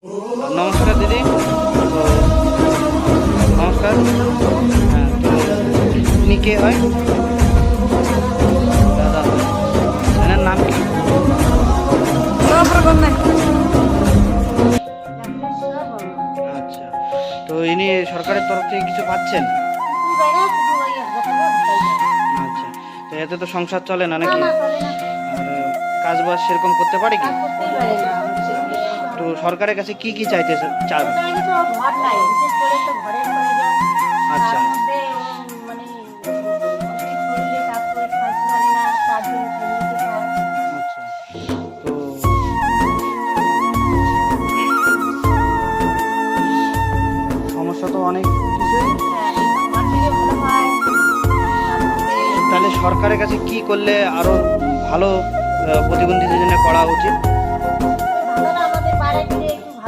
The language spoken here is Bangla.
নমস্কার দিদি। তো নমস্কার। হ্যাঁ, তো আপনি কে হয়? দাদা হয়। এনার নাম কি? আচ্ছা, তো ইনি সরকারের তরফ থেকে কিছু পাচ্ছেন? আচ্ছা, তো এতে তো সংসার চলে না নাকি? আর কাজ বাজ সেরকম করতে পারে কি? তো সরকারের কাছে কি কি চাইতে চান? আচ্ছা, আচ্ছা, তো সমস্যা তো অনেক কিছুই। তাহলে সরকারের কাছে কি করলে আরো ভালো প্রতিবন্ধীদের জন্য করা উচিত?